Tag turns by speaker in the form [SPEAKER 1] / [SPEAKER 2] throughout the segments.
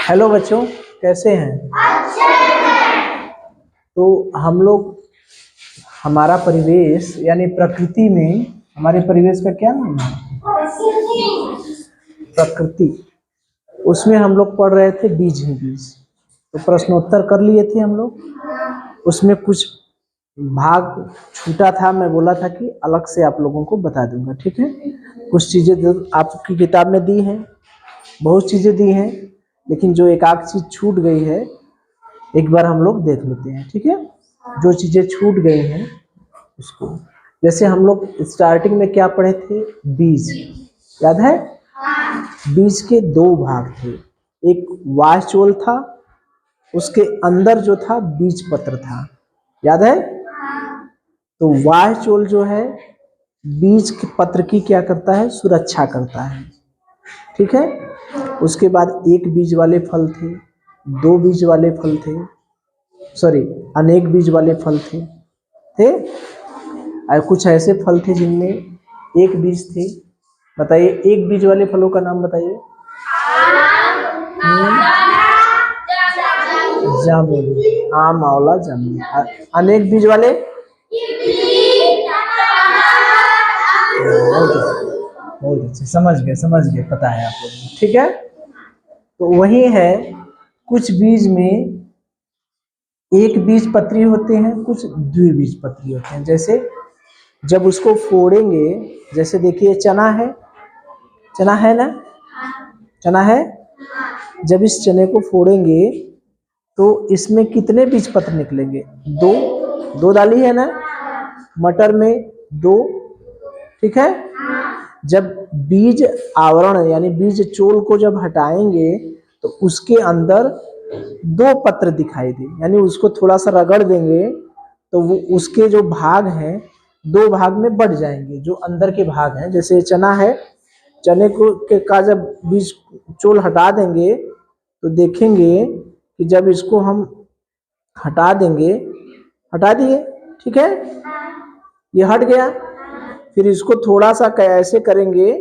[SPEAKER 1] Hello बच्चों, कैसे हैं? तो हम लोग हमारा परिवेश यानी प्रकृति में, हमारे परिवेश का क्या नाम है? प्रकृति। उसमें हम लोग पढ़ रहे थे बीज ही बीज। तो प्रश्नोत्तर कर लिए थे हम लोग। उसमें कुछ भाग छूटा था, मैं बोला था कि अलग से आप लोगों को बता दूंगा, ठीक है? कुछ चीज़ें जो आपकी किताब में दी हैं, बहुत चीज़ें दी हैं, लेकिन जो एक आध चीज़ छूट गई है एक बार हम लोग देख लेते हैं, ठीक है? जो चीज़ें छूट गई हैं उसको, जैसे हम लोग स्टार्टिंग में क्या पढ़े थे? बीज, याद है? बीज के दो भाग थे, एक वाष्चोल था, उसके अंदर जो था बीज पत्र था, याद है? तो वाष्चोल जो है बीज के पत्र की क्या करता है? सुरक्षा करता है, ठीक है? उसके बाद एक बीज वाले फल थे, दो बीज वाले फल थे, सॉरी अनेक बीज वाले फल थे और कुछ ऐसे फल थे जिनमें एक बीज थे। बताइए, एक बीज वाले फलों का नाम बताइए। जामुन, आम, आंवला, जामुन। अनेक बीज वाले बहुत अच्छे, समझ गए, पता है आप लोगों को, ठीक है? तो वही है, कुछ बीज में एक बीज पत्री होते हैं, कुछ द्विबीज पत्री होते हैं। जैसे जब उसको फोड़ेंगे, जैसे देखिए चना है, चना है ना, चना है। जब इस चने को फोड़ेंगे तो इसमें कितने बीज पत्र निकलेंगे? दो, दो डाली है ना। मटर में दो, ठीक है? जब बीज आवरण यानी बीज चोल को जब हटाएंगे तो उसके अंदर दो पत्र दिखाई दे, यानी उसको थोड़ा सा रगड़ देंगे तो वो उसके जो भाग हैं दो भाग में बढ़ जाएंगे, जो अंदर के भाग हैं। जैसे चना है, चने को का जब बीज चोल हटा देंगे तो देखेंगे कि जब इसको हम हटा देंगे, हटा दिए, ठीक है, ये हट गया, फिर इसको थोड़ा सा ऐसे करेंगे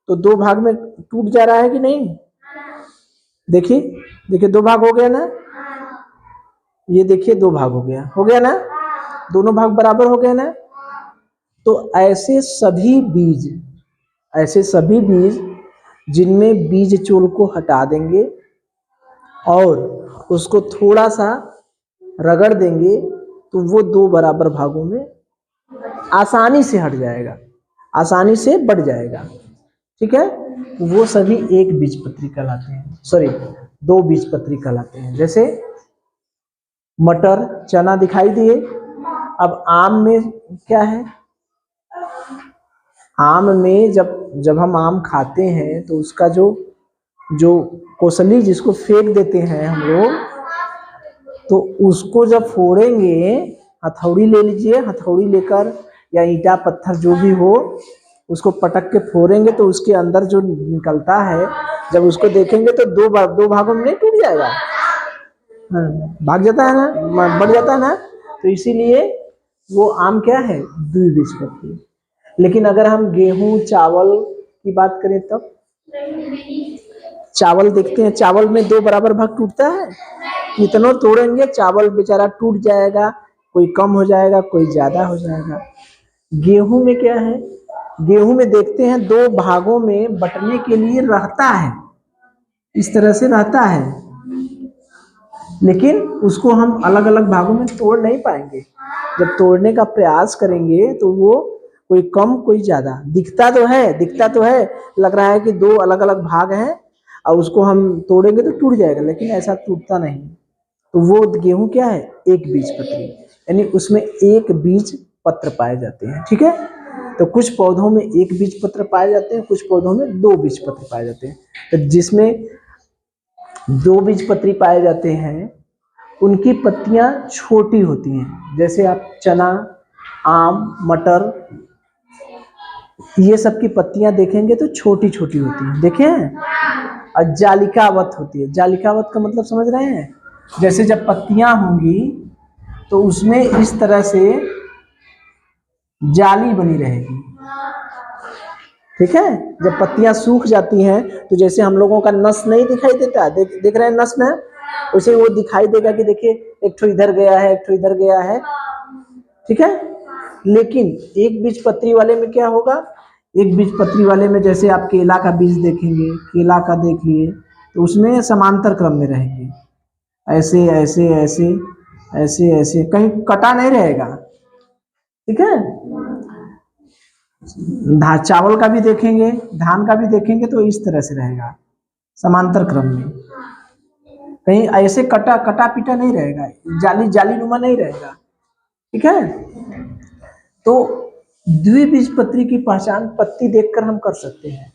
[SPEAKER 1] तो दो भाग में टूट जा रहा है कि नहीं? देखिए देखिए, दो भाग हो गया ना, ये देखिए दो भाग हो गया ना, दोनों भाग बराबर हो गए ना। तो ऐसे सभी बीज जिनमें बीज चोल को हटा देंगे और उसको थोड़ा सा रगड़ देंगे तो वो दो बराबर भागों में आसानी से हट जाएगा, आसानी से बढ़ जाएगा, ठीक है? वो सभी एक बीजपत्री कहलाते हैं, सॉरी दो बीजपत्री कहलाते हैं। जैसे मटर, चना दिखाई दिए। अब आम में क्या है? आम में जब हम आम खाते हैं तो उसका जो कोसली जिसको फेंक देते हैं हम लोग, तो उसको जब फोड़ेंगे, हथौड़ी ले लीजिए, हथौड़ी लेकर या ईंटा पत्थर जो भी हो, उसको पटक के फोड़ेंगे तो उसके अंदर जो निकलता है, जब उसको देखेंगे तो दो भागों में नहीं टूट जाएगा, भाग जाता है ना, बढ़ जाता है ना। तो इसीलिए वो आम क्या है? द्विबीजपत्री। लेकिन अगर हम गेहूं चावल की बात करें तब चावल देखते हैं, चावल में दो बराबर भाग टूटता है। कितनों तोड़ेंगे चावल बेचारा टूट जाएगा, कोई कम हो जाएगा, कोई ज्यादा हो जाएगा। गेहूं में क्या है? गेहूं में देखते हैं दो भागों में बंटने के लिए रहता है, इस तरह से रहता है, लेकिन उसको हम अलग अलग भागों में तोड़ नहीं पाएंगे। जब तोड़ने का प्रयास करेंगे तो वो कोई कम कोई ज्यादा दिखता तो है, लग रहा है कि दो अलग अलग भाग हैं और उसको हम तोड़ेंगे तो टूट जाएगा, लेकिन ऐसा टूटता नहीं। तो वो गेहूं क्या है? एक बीजपत्री, यानी उसमें एक बीज पत्र पाए जाते हैं, ठीक है? तो कुछ पौधों में एक बीज पत्र पाए जाते हैं, कुछ पौधों में दो बीज पत्र पाए जाते हैं। तो जिसमें दो बीज पत्री पाए जाते हैं उनकी पत्तियां छोटी होती हैं। जैसे आप चना, आम, मटर, ये सब की पत्तियां देखेंगे तो छोटी छोटी होती हैं, देखें? और जालिकावत होती है। जालिकावत का मतलब समझ रहे हैं? जैसे जब पत्तियां होंगी तो उसमें इस तरह से जाली बनी रहेगी, ठीक है। जब पत्तियां सूख जाती हैं तो जैसे हम लोगों का नस नहीं दिखाई देता, देख रहे हैं नस में, उसे वो दिखाई देगा कि देखिए एक ठो इधर गया है, एक ठो इधर गया है, ठीक है। लेकिन एक बीज पत्री वाले में क्या होगा, एक बीज पत्री वाले में जैसे आप केला का बीज देखेंगे, केला का देख लिए तो उसमें समांतर क्रम में रहेंगे, ऐसे ऐसे ऐसे ऐसे ऐसे, कहीं कटा नहीं रहेगा, ठीक है। चावल का भी देखेंगे, धान का भी देखेंगे तो इस तरह से रहेगा समांतर क्रम में, कहीं ऐसे कटा कटा पीटा नहीं रहेगा, जाली जाली नुमा नहीं रहेगा, ठीक है। तो द्विबीजपत्री की पहचान पत्ती देखकर हम कर सकते हैं।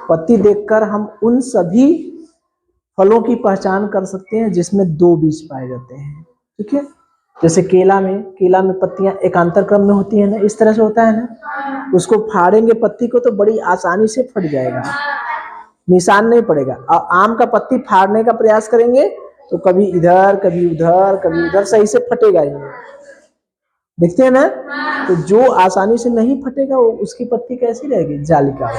[SPEAKER 1] पत्ती देखकर हम उन सभी फलों की पहचान कर सकते हैं जिसमें दो बीज पाए जाते हैं, ठीक है। जैसे केला में पत्तियां एकांतर क्रम में होती है ना, इस तरह से होता है ना, उसको फाड़ेंगे पत्ती को तो बड़ी आसानी से फट जाएगा, निशान नहीं पड़ेगा। और आम का पत्ती फाड़ने का प्रयास करेंगे तो कभी इधर कभी उधर कभी उधर, सही से फटेगा ही नहीं, देखते हैं ना। तो जो आसानी से नहीं फटेगा वो उसकी पत्ती कैसी रहेगी, जालीदार।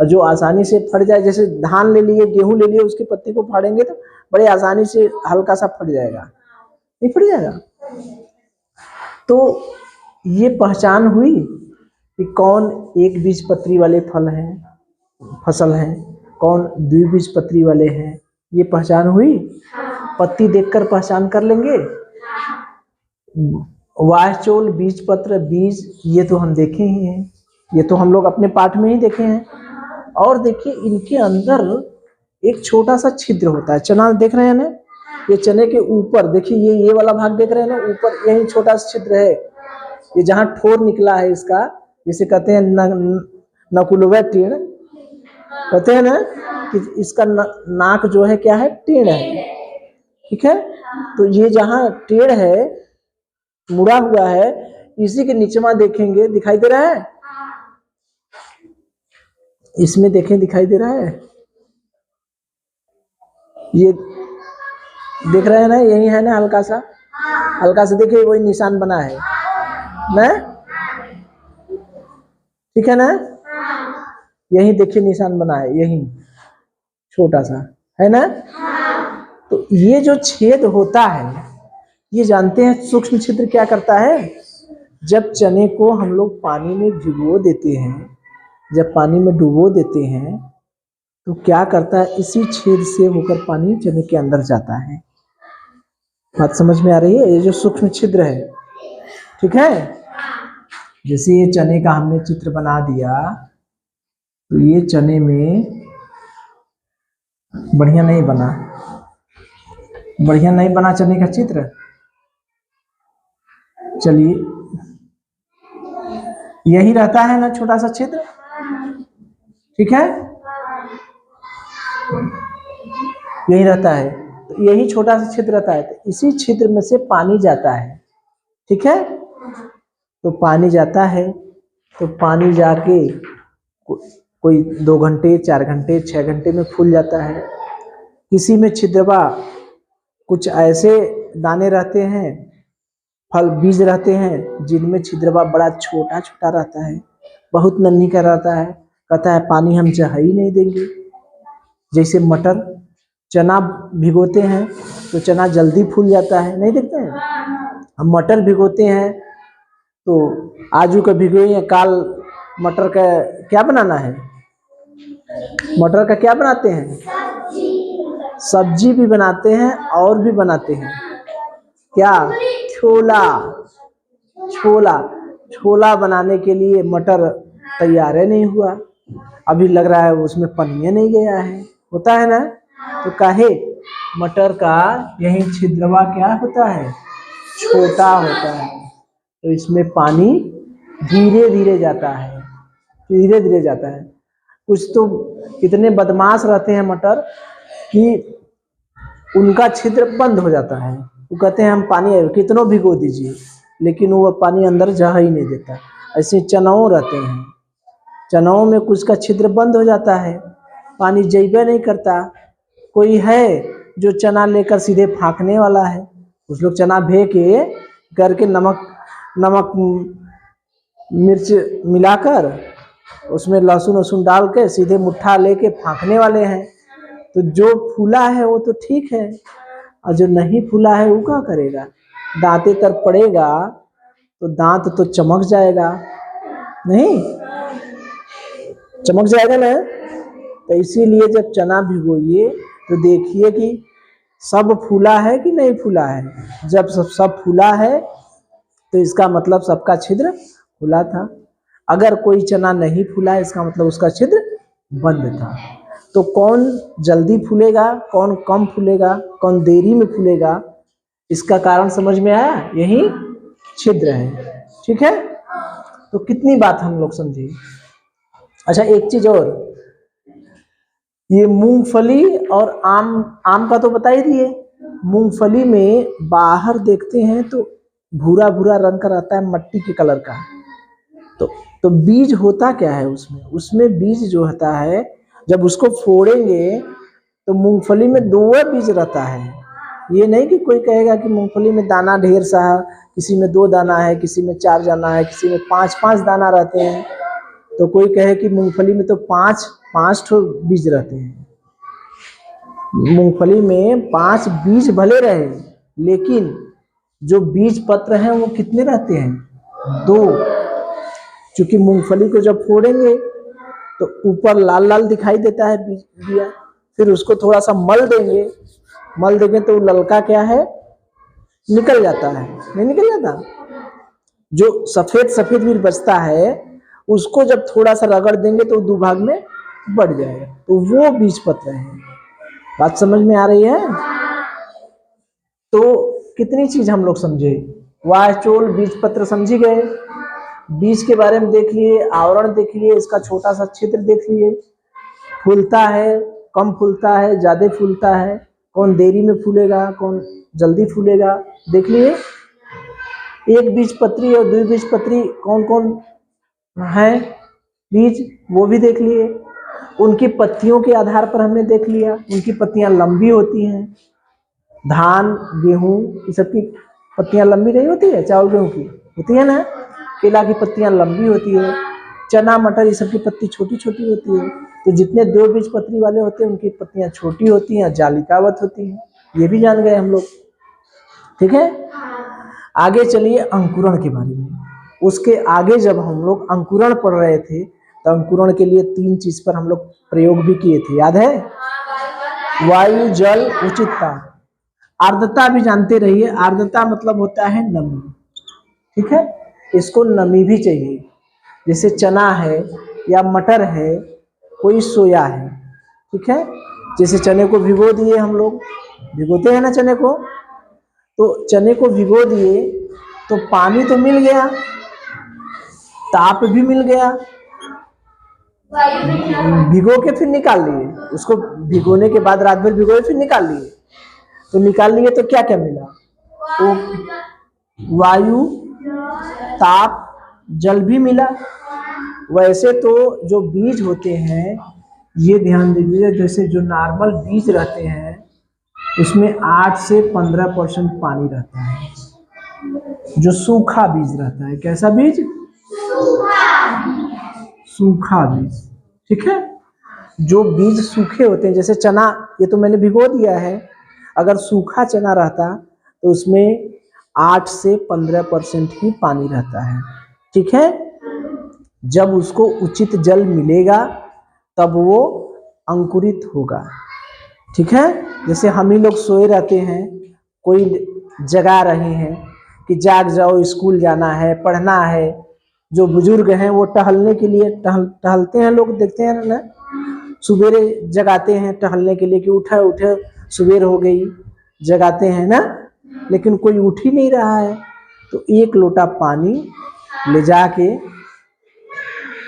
[SPEAKER 1] और जो आसानी से फट जाए, जैसे धान ले लिए, गेहूं ले लिए, उसकी पत्ती को फाड़ेंगे तो बड़े आसानी से हल्का सा फट जाएगा, नहीं फट जाएगा। तो ये पहचान हुई कि कौन एक बीजपत्री वाले फल हैं, फसल हैं, कौन द्विबीजपत्री वाले हैं, ये पहचान हुई। पत्ती देखकर पहचान कर लेंगे। वायचोल, बीजपत्र, बीज, ये तो हम देखे ही हैं, ये तो हम लोग अपने पाठ में ही देखे हैं। और देखिए इनके अंदर एक छोटा सा छिद्र होता है, चना देख रहे हैं ना, ये चने के ऊपर देखिए, ये वाला भाग देख रहे हैं ना, ऊपर यही छोटा सा छिद्र है, ये जहाँ ठोर निकला है इसका, जिसे कहते हैं नकुलवा टेढ़, कहते हैं ना कि इसका नाक जो है क्या है, टेढ़ है, ठीक है। तो ये जहाँ टेढ़ है, मुड़ा हुआ है, इसी के नीचे देखेंगे, दिखाई दे रहा है, इसमें देखें दिखाई दे रहा है, ये देख रहे हैं ना, यही है ना, हल्का सा देखिए वही निशान बना है ना, ठीक है ना, यही देखिए निशान बना है, यही छोटा सा है ना। तो ये जो छेद होता है, ये जानते हैं सूक्ष्म छिद्र क्या करता है, जब चने को हम लोग पानी में भिगो देते हैं, जब पानी में डुबो देते हैं तो क्या करता है, इसी छेद से होकर पानी चने के अंदर जाता है। बात समझ में आ रही है, ये जो सूक्ष्म छिद्र है, ठीक है। जैसे ये चने का हमने चित्र बना दिया, तो ये चने में बढ़िया नहीं बना चने का चित्र। चलिए, यही रहता है ना छोटा सा छिद्र, ठीक है, यही रहता है, तो यही छोटा सा छिद्र रहता है, तो इसी छिद्र में से पानी जाता है, ठीक है। तो पानी जाता है, तो पानी जाके कोई 2 घंटे 4 घंटे 6 घंटे में फूल जाता है। किसी में छिद्रवा कुछ ऐसे दाने रहते हैं, फल बीज रहते हैं, जिनमें छिद्रवा बड़ा छोटा छोटा रहता है, बहुत नन्ही का रहता है, कहता है पानी हम चाह ही नहीं देंगे। जैसे मटर, चना भिगोते हैं तो चना जल्दी फूल जाता है, नहीं देखते हैं। हम मटर भिगोते हैं तो आजू का भिगोए काल मटर का क्या बनाना है, मटर का क्या बनाते हैं, सब्जी भी बनाते हैं और भी बनाते हैं क्या, छोला बनाने के लिए मटर तैयार नहीं हुआ, अभी लग रहा है उसमें पनिया नहीं गया है, होता है ना। तो काहे, मटर का यही छिद्रवा क्या होता है, छोटा होता है, तो इसमें पानी धीरे धीरे जाता है, धीरे धीरे जाता है। कुछ तो इतने बदमाश रहते हैं मटर कि उनका छिद्र बंद हो जाता है, वो कहते हैं हम पानी कितनों भिगो दीजिए, लेकिन वो पानी अंदर जा ही नहीं देता। ऐसे चनाओ रहते हैं, चनाओं में कुछ का छिद्र बंद हो जाता है, पानी जैबे नहीं करता। कोई है जो चना लेकर सीधे फाँकने वाला है, कुछ लोग चना भे के करके नमक मिर्च मिलाकर उसमें लहसुन वसुन डाल के सीधे मुट्ठा लेके फाँकने वाले हैं। तो जो फूला है वो तो ठीक है, और जो नहीं फूला है वो क्या करेगा, दांते तर पड़ेगा तो दांत तो चमक जाएगा, नहीं चमक जाएगा ना। तो इसीलिए जब चना भिगोइए तो देखिए कि सब फूला है कि नहीं फूला है। जब सब फूला है तो इसका मतलब सबका छिद्र खुला था। अगर कोई चना नहीं फूला है इसका मतलब उसका छिद्र बंद था। तो कौन जल्दी फूलेगा, कौन कम फूलेगा, कौन देरी में फूलेगा, इसका कारण समझ में आया, यही छिद्र है। ठीक है, तो कितनी बात हम लोग समझे। अच्छा एक चीज और, ये मूंगफली और आम का तो बता ही दिए। मूंगफली में बाहर देखते हैं तो भूरा भूरा रंग का रहता है, मट्टी के कलर का। तो बीज होता क्या है उसमें बीज जो होता है, जब उसको फोड़ेंगे तो मूंगफली में 2 बीज रहता है। ये नहीं कि कोई कहेगा कि मूंगफली में दाना ढेर सा है, किसी में 2 दाना है, किसी में 4 दाना है, किसी में 5 दाना रहते हैं। तो कोई कहे कि मूंगफली में तो 5 ठो बीज रहते हैं। मूंगफली में 5 बीज भले रहे, लेकिन जो बीज पत्र हैं वो कितने रहते हैं, 2। क्योंकि मूंगफली को जब फोड़ेंगे तो ऊपर लाल लाल दिखाई देता है बिया, फिर उसको थोड़ा सा मल देंगे तो ललका क्या है, निकल जाता है, नहीं निकल जाता। जो सफेद सफेद भी बचता है उसको जब थोड़ा सा रगड़ देंगे तो 2 भाग में बढ़ जाएगा, तो वो बीज पत्र है। बात समझ में आ रही है। तो कितनी चीज हम लोग समझे, वायचोल बीज पत्र समझी गए, बीज के बारे में देख लिए, आवरण देख लिए, इसका छोटा सा क्षेत्र देख लिए, फूलता है कम फूलता है ज्यादा फूलता है, कौन देरी में फूलेगा कौन जल्दी फूलेगा देख लिए। एक बीज पत्री और 2 बीज पत्री कौन कौन है बीज, वो भी देख लिए। उनकी पत्तियों के आधार पर हमने देख लिया, उनकी पत्तियां लंबी होती हैं। धान गेहूं ये सब की पत्तियां लंबी नहीं होती है, चावल गेहूं की होती है ना। केला की पत्तियां लंबी होती है, चना मटर ये सब की पत्ती छोटी छोटी होती है। तो जितने 2 बीज पत्री वाले होते हैं उनकी पत्तियां छोटी होती हैं, जालिकावत होती हैं, ये भी जान गए हम लोग। ठीक है, आगे चलिए अंकुरण के बारे में। उसके आगे जब हम लोग अंकुरण पढ़ रहे थे तो अंकुरण के लिए 3 चीज पर हम लोग प्रयोग भी किए थे, याद है, वायु जल उचितता। आर्द्रता भी जानते रहिए, आर्द्रता मतलब होता है नमी। ठीक है, इसको नमी भी चाहिए। जैसे चना है या मटर है, कोई सोया है, ठीक है। जैसे चने को भिगो दिए, हम लोग भिगोते हैं ना चने को, तो चने को भिगो दिए तो पानी तो मिल गया, ताप भी मिल गया, भिगो के फिर निकाल लिए, उसको भिगोने के बाद रात भर भिगोए फिर निकाल लिए, तो निकाल लिए तो क्या क्या मिला, तो वायु ताप जल भी मिला। वैसे तो जो बीज होते हैं ये ध्यान दीजिए, जैसे जो नॉर्मल बीज रहते हैं उसमें 8 से 15% पानी रहता है। जो सूखा बीज रहता है, कैसा बीज, सूखा बीज, ठीक है। जो बीज सूखे होते हैं, जैसे चना, ये तो मैंने भिगो दिया है, अगर सूखा चना रहता तो उसमें 8 से 15% ही पानी रहता है, ठीक है। जब उसको उचित जल मिलेगा तब वो अंकुरित होगा, ठीक है। जैसे हम ही लोग सोए रहते हैं, कोई जगा रहे हैं कि जाग जाओ स्कूल जाना है पढ़ना है। जो बुजुर्ग हैं वो टहलने के लिए टहलते हैं, लोग देखते हैं ना, सुबेरे जगाते हैं टहलने के लिए कि उठे उठे सुबेर हो गई, जगाते हैं ना, लेकिन कोई उठ ही नहीं रहा है। तो 1 लोटा पानी ले जाके,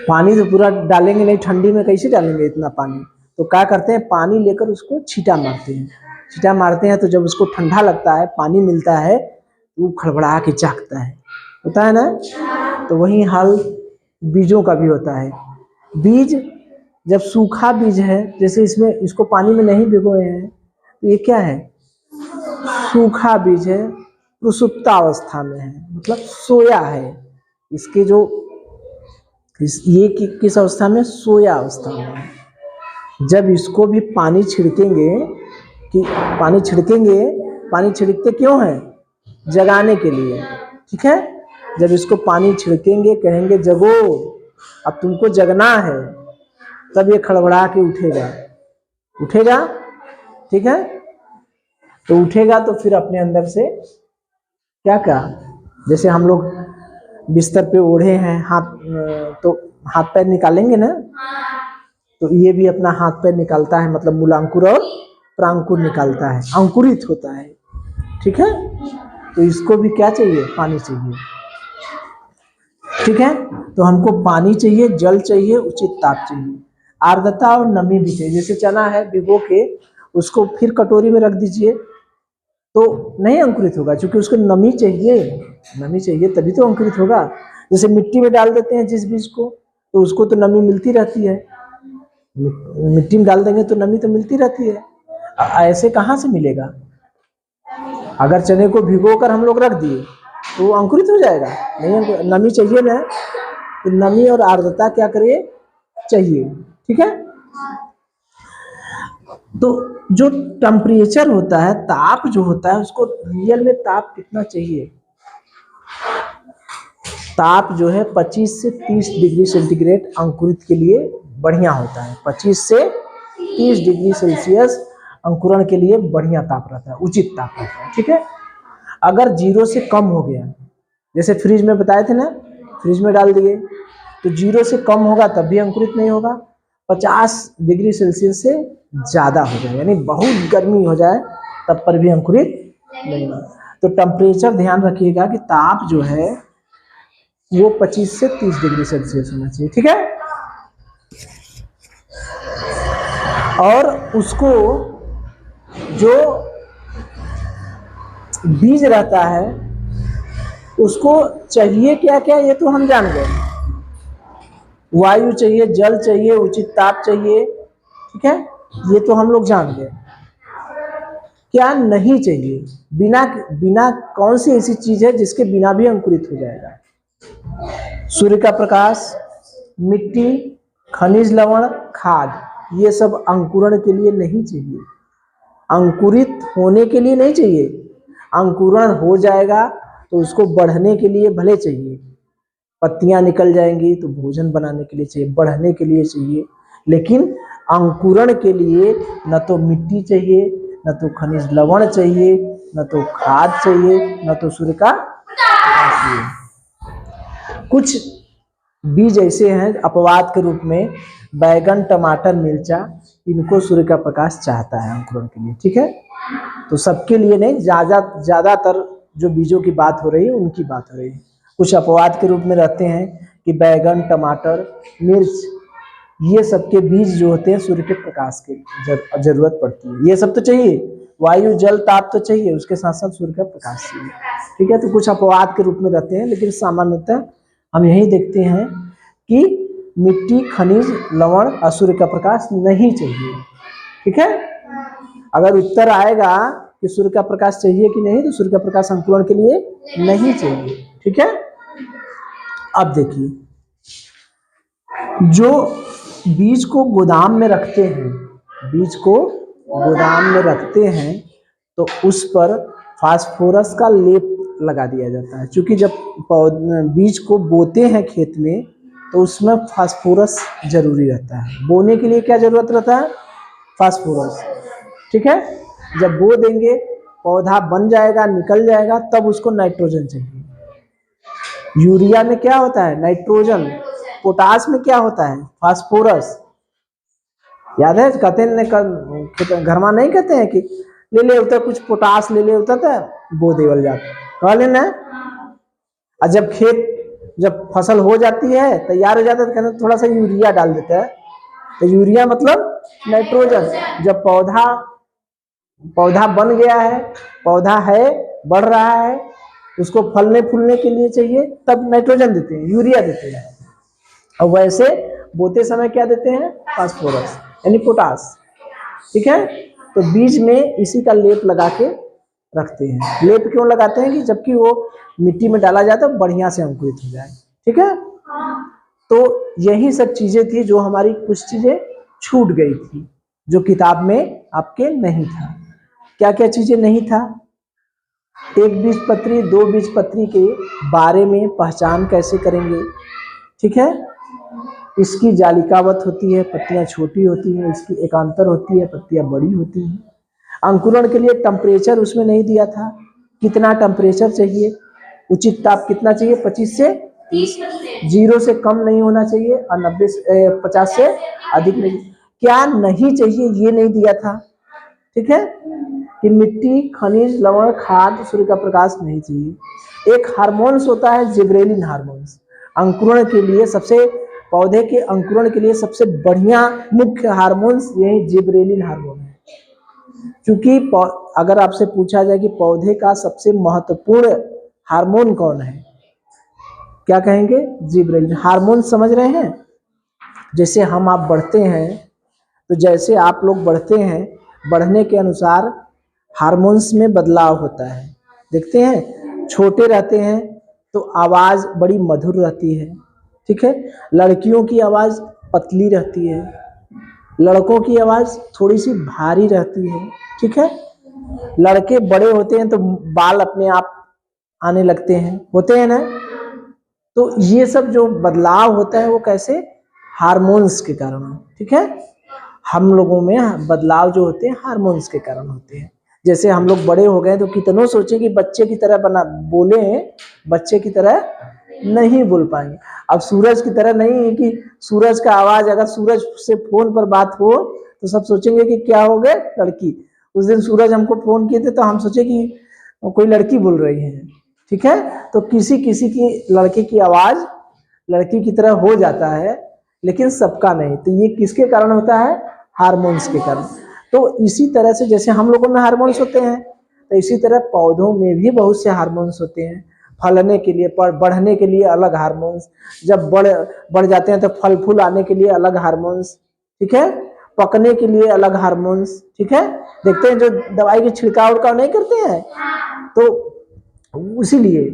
[SPEAKER 1] पानी तो पूरा डालेंगे नहीं, ठंडी में कैसे डालेंगे इतना पानी, तो क्या करते हैं, पानी लेकर उसको छींटा मारते हैं। छींटा मारते हैं तो जब उसको ठंडा लगता है, पानी मिलता है, वो खड़बड़ा के जागता है, होता है ना। तो वही हाल बीजों का भी होता है। बीज जब सूखा बीज है, जैसे इसमें इसको पानी में नहीं भिगोए हैं, तो ये क्या है, सूखा बीज है, प्रसुप्तावस्था में है, मतलब सोया है। इसके जो ये किस अवस्था में? सोया अवस्था में। जब इसको भी पानी छिड़केंगे, कि पानी छिड़कते क्यों हैं? जगाने के लिए, ठीक है। जब इसको पानी छिड़केंगे, कहेंगे जगो, अब तुमको जगना है, तब ये खड़बड़ा के उठेगा, ठीक है। तो उठेगा तो फिर अपने अंदर से क्या, जैसे हम लोग बिस्तर पे ओढ़े हैं, तो हाथ पैर निकालेंगे ना, तो ये भी अपना हाथ पैर निकालता है, मतलब मूलांकुर और प्रांकुर निकालता है, अंकुरित होता है, ठीक है। तो इसको भी क्या चाहिए? पानी चाहिए, ठीक है। तो हमको पानी चाहिए, जल चाहिए, उचित ताप चाहिए, आर्द्रता और नमी भी चाहिए। जैसे चना है, भिगो के उसको फिर कटोरी में रख दीजिए तो नहीं अंकुरित होगा, क्योंकि उसको नमी चाहिए तभी तो अंकुरित होगा। जैसे मिट्टी में डाल देते हैं जिस बीज को, तो उसको तो नमी मिलती रहती है, मिट्टी में डाल देंगे तो नमी तो मिलती रहती है। ऐसे कहाँ से मिलेगा? अगर चने को भिगोकर हम लोग रख दिए तो वो अंकुरित हो जाएगा? नहीं, नमी चाहिए ना, तो नमी और आर्द्रता क्या करिए? चाहिए, ठीक है। तो जो टेम्परेचर होता है, ताप जो होता है, उसको रियल में ताप कितना चाहिए? ताप जो है 25 से 30 डिग्री सेंटीग्रेड अंकुरित के लिए बढ़िया होता है। 25 से 30 डिग्री सेल्सियस अंकुरण के लिए बढ़िया ताप रहता है, उचित ताप रहता है, ठीक है। अगर 0 से कम हो गया, जैसे फ्रिज में बताए थे ना, फ्रिज में डाल दिए तो 0 से कम होगा तब भी अंकुरित नहीं होगा। 50 डिग्री सेल्सियस से ज़्यादा हो जाए, यानी बहुत गर्मी हो जाए, तब पर भी अंकुरित नहीं होगा। तो टेम्परेचर ध्यान रखिएगा कि ताप जो है वो 25 से 30 डिग्री सेल्सियस होना चाहिए, ठीक है। और उसको जो बीज रहता है उसको चाहिए क्या क्या, ये तो हम जान गए। वायु चाहिए, जल चाहिए, उचित ताप चाहिए, ठीक है, ये तो हम लोग जान गए। क्या नहीं चाहिए? बिना कौन सी ऐसी चीज है जिसके बिना भी अंकुरित हो जाएगा? सूर्य का प्रकाश, मिट्टी, खनिज लवण, खाद, ये सब अंकुरण के लिए नहीं चाहिए, अंकुरित होने के लिए नहीं चाहिए। अंकुरण हो जाएगा तो उसको बढ़ने के लिए भले चाहिए, पत्तियां निकल जाएंगी तो भोजन बनाने के लिए चाहिए, बढ़ने के लिए चाहिए, लेकिन अंकुरण के लिए न तो मिट्टी चाहिए, न तो खनिज लवण चाहिए, न तो खाद चाहिए, न तो सूर्य का प्रकाश चाहिए। कुछ बीज ऐसे हैं अपवाद के रूप में, बैगन, टमाटर, मिर्चा, इनको सूर्य का प्रकाश चाहता है अंकुरण के लिए, ठीक है। तो सबके लिए नहीं, ज्यादातर जो बीजों की बात हो रही है उनकी बात हो रही है। कुछ अपवाद के रूप में रहते हैं कि बैगन, टमाटर, मिर्च, ये सबके बीज जो होते हैं सूर्य के प्रकाश की जरूरत पड़ती है। ये सब तो चाहिए, वायु, जल, ताप तो चाहिए, उसके साथ साथ सूर्य का प्रकाश चाहिए, ठीक है। तो कुछ अपवाद के रूप में रहते हैं, लेकिन सामान्यतः हम यही देखते हैं कि मिट्टी, खनिज लवण और सूर्य का प्रकाश नहीं चाहिए, ठीक है। अगर उत्तर आएगा कि सूर्य का प्रकाश चाहिए कि नहीं, तो सूर्य का प्रकाश अंकुरण के लिए नहीं चाहिए, ठीक है। अब देखिए, जो बीज को गोदाम में रखते हैं, तो उस पर फास्फोरस का लेप लगा दिया जाता है, क्योंकि जब बीज को बोते हैं खेत में तो उसमें फास्फोरस जरूरी रहता है। बोने के लिए क्या जरूरत रहता है? फास्फोरस, ठीक है। जब बो देंगे, पौधा बन जाएगा, निकल जाएगा, तब उसको नाइट्रोजन चाहिए। यूरिया में क्या होता है? नाइट्रोजन। पोटाश में क्या होता है? फास्फोरस। याद है, कहते हैं घर में नहीं कहते हैं कि ले ले उतर कुछ पोटाश ले ले उतर, बो देवल जाता, कह लेना। और जब फसल हो जाती है, तैयार हो जाता है, तो कहते थोड़ा सा यूरिया डाल देता है। तो यूरिया मतलब नाइट्रोजन। जब पौधा बन गया है, पौधा है, बढ़ रहा है, उसको फलने फूलने के लिए चाहिए, तब नाइट्रोजन देते हैं, यूरिया देते हैं। और वैसे बोते समय क्या देते हैं? फास्फोरस यानी पोटाश, ठीक है। तो बीज में इसी का लेप लगा के रखते हैं। लेप क्यों लगाते हैं? कि जबकि वो मिट्टी में डाला जाए तो बढ़िया से अंकुरित हो जाए, ठीक है। तो यही सब चीजें थी जो हमारी कुछ चीजें छूट गई थी, जो किताब में आपके नहीं था। क्या क्या चीजें नहीं था? एक बीजपत्री, दो बीजपत्री के बारे में पहचान कैसे करेंगे, ठीक है। इसकी जालिकावत होती है, पत्तियां छोटी होती हैं, इसकी एकांतर होती है, पत्तियां बड़ी होती हैं। अंकुरण के लिए टेम्परेचर उसमें नहीं दिया था, कितना टेम्परेचर चाहिए, उचित ताप कितना चाहिए, 25 से 0 से कम नहीं होना चाहिए और 50 से अधिक नहीं। क्या नहीं चाहिए ये नहीं दिया था, ठीक है, कि मिट्टी, खनिज, लवण, खाद, सूर्य का प्रकाश नहीं चाहिए। एक हार्मोन्स होता है जिब्रेलिन हार्मोन्स, अंकुरण के लिए सबसे, पौधे के अंकुरण के लिए सबसे बढ़िया मुख्य हार्मोन्स यही जिब्रेलिन हार्मोन है। क्योंकि अगर आपसे पूछा जाए कि पौधे का सबसे महत्वपूर्ण हार्मोन कौन है, क्या कहेंगे? Gibberellin hormone. समझ रहे हैं? जैसे हम आप बढ़ते हैं, तो जैसे आप लोग बढ़ते हैं, बढ़ने के अनुसार हार्मोन्स में बदलाव होता है। देखते हैं, छोटे रहते हैं तो आवाज़ बड़ी मधुर रहती है, ठीक है। लड़कियों की आवाज़ पतली रहती है, लड़कों की आवाज़ थोड़ी सी भारी रहती है, ठीक है। लड़के बड़े होते हैं तो बाल अपने आप आने लगते हैं, होते हैं ना। तो ये सब जो बदलाव होता है वो कैसे? हार्मोन्स के कारण, ठीक है। हम लोगों में बदलाव जो होते हैं हार्मोन्स के कारण होते हैं। जैसे हम लोग बड़े हो गए तो कितनों सोचे कि बच्चे की तरह बना बोले, बच्चे की तरह नहीं बोल पाएंगे। अब सूरज की तरह नहीं है कि सूरज का आवाज, अगर सूरज से फोन पर बात हो तो सब सोचेंगे कि क्या हो गए, लड़की। उस दिन सूरज हमको फोन किए थे तो हम सोचे कि कोई लड़की बोल रही है, ठीक है। तो किसी किसी की लड़के की आवाज लड़की की तरह हो जाता है, लेकिन सबका नहीं। तो ये किसके कारण होता है? हार्मोन्स के कारण। तो इसी तरह से जैसे हम लोगों में हार्मोन्स होते हैं, तो इसी तरह पौधों में भी बहुत से हार्मोन्स होते हैं। फलने के लिए, बढ़ने के लिए अलग हार्मोन्स, जब बढ़ जाते हैं तो फल फूल आने के लिए अलग हार्मोन्स, ठीक है, पकने के लिए अलग हार्मोन्स, ठीक है। देखते हैं जो दवाई की छिड़काव उड़काव नहीं करते हैं, तो इसीलिए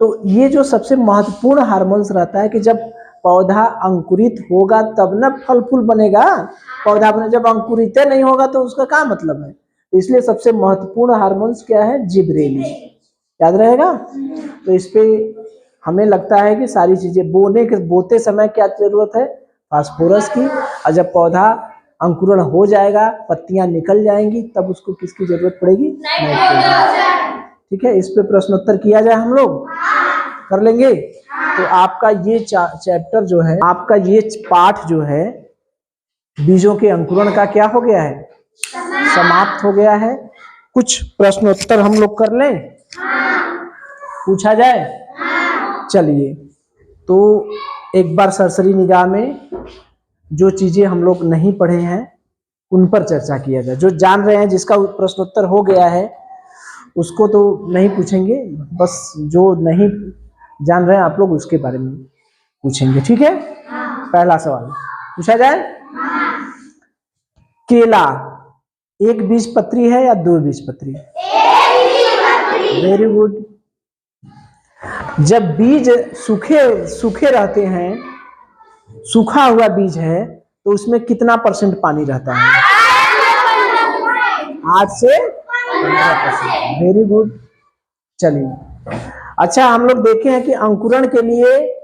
[SPEAKER 1] तो ये जो सबसे महत्वपूर्ण हार्मोन्स रहता है कि जब पौधा अंकुरित होगा तब ना फल फूल बनेगा। पौधा बने, जब अंकुरित नहीं होगा तो उसका क्या मतलब है। इसलिए सबसे महत्वपूर्ण हार्मोन्स क्या है? जिब्रेलिन। याद रहेगा? तो इस पे हमें लगता है कि सारी चीजें बोते समय क्या जरूरत है? फास्फोरस की। और जब पौधा अंकुरण हो जाएगा, पत्तियां निकल जाएंगी, तब उसको किसकी जरूरत पड़ेगी? नाइट्रोजन। ठीक है, इस पे प्रश्नोत्तर किया जाए, हम लोग कर लेंगे। तो आपका ये चैप्टर जो है, आपका ये पाठ जो है बीजों के अंकुरण का क्या हो गया है? समाप्त हो गया है। कुछ प्रश्नोत्तर हम लोग कर लें, पूछा जाए? चलिए, तो एक बार सरसरी निगाह में जो चीजें हम लोग नहीं पढ़े हैं उन पर चर्चा किया जाए। जो जान रहे हैं, जिसका प्रश्नोत्तर हो गया है, उसको तो नहीं पूछेंगे, बस जो नहीं जान रहे हैं आप लोग उसके बारे में पूछेंगे, ठीक है। पहला सवाल पूछा जाए, केला एक बीजपत्री है या दो बीजपत्री? Very good. जब बीज सूखे रहते हैं, सूखा हुआ बीज है, तो उसमें कितना % पानी रहता है? 8 से 15%। Very good. चलिए, अच्छा, हम लोग देखे हैं कि अंकुरण के लिए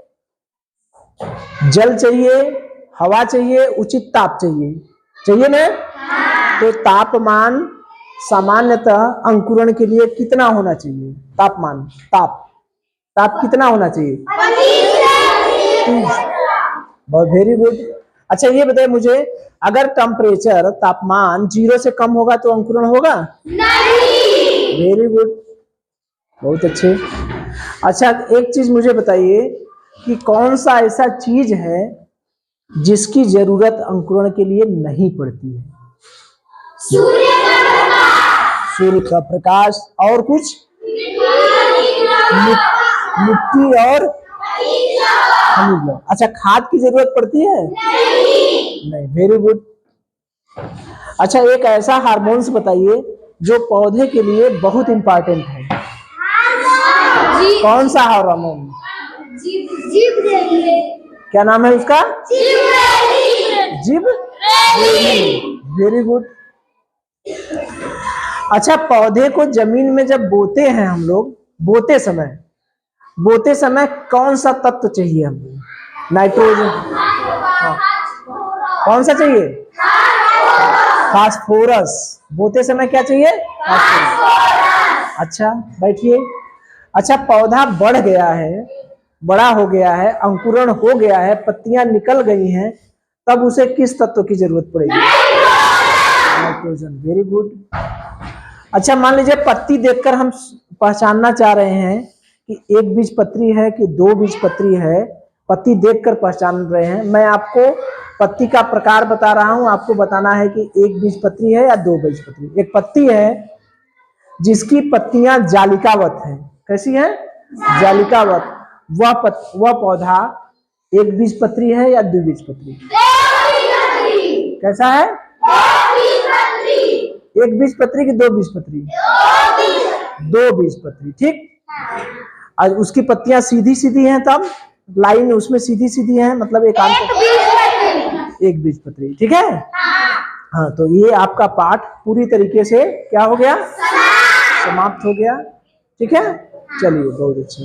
[SPEAKER 1] जल चाहिए, हवा चाहिए, उचित ताप चाहिए ना। तो तापमान सामान्यतः अंकुरण के लिए कितना होना चाहिए? तापमान, ताप कितना होना चाहिए? 30। बहुत वेरी गुड। अच्छा, ये बताइए मुझे, अगर टेम्परेचर, तापमान 0 से कम होगा तो अंकुरण होगा? नहीं। वेरी गुड, बहुत अच्छे। अच्छा, एक चीज मुझे बताइए कि कौन सा ऐसा चीज है जिसकी जरूरत अंकुरण के लिए नहीं पड़ती है? सूर्य का प्रकाश। और कुछ? मिट्टी और खनिज। अच्छा, खाद की जरूरत पड़ती है? नहीं। Very good. अच्छा, एक ऐसा हार्मोन्स बताइए जो पौधे के लिए बहुत इंपॉर्टेंट है। कौन सा हार्मोन? क्या नाम है उसका? जिबरेलिन। Very good. अच्छा, पौधे को जमीन में जब बोते हैं हम लोग, बोते समय कौन सा तत्व चाहिए हमको? नाइट्रोजन। हाँ। कौन सा चाहिए? फास्फोरस। बोते समय क्या चाहिए? फास्फोरस। अच्छा बैठिए। अच्छा, पौधा बढ़ गया है, बड़ा हो गया है, अंकुरण हो गया है, पत्तियां निकल गई हैं, तब उसे किस तत्व की जरूरत पड़ेगी? नाइट्रोजन। Very good. अच्छा, मान लीजिए पत्ती देखकर हम पहचानना चाह रहे हैं कि एक बीजपत्री है कि दो बीजपत्री है, पत्ती देखकर पहचान रहे हैं। मैं आपको पत्ती का प्रकार बता रहा हूं, आपको बताना है कि एक बीजपत्री है या दो बीजपत्री। एक पत्ती है जिसकी पत्तियां जालिकावत है। कैसी है? जालिकावत। वह पौधा एक बीजपत्री है या द्विबीजपत्री? कैसा है? एक बीजपत्री की दो बीजपत्री? दो बीजपत्री। ठीक। आज उसकी पत्तियां सीधी सीधी हैं, तब लाइन उसमें सीधी सीधी है, मतलब एक बीजपत्री। ठीक है। हाँ, तो ये आपका पाठ पूरी तरीके से क्या हो गया? समाप्त हो गया। ठीक है, चलिए, बहुत अच्छा।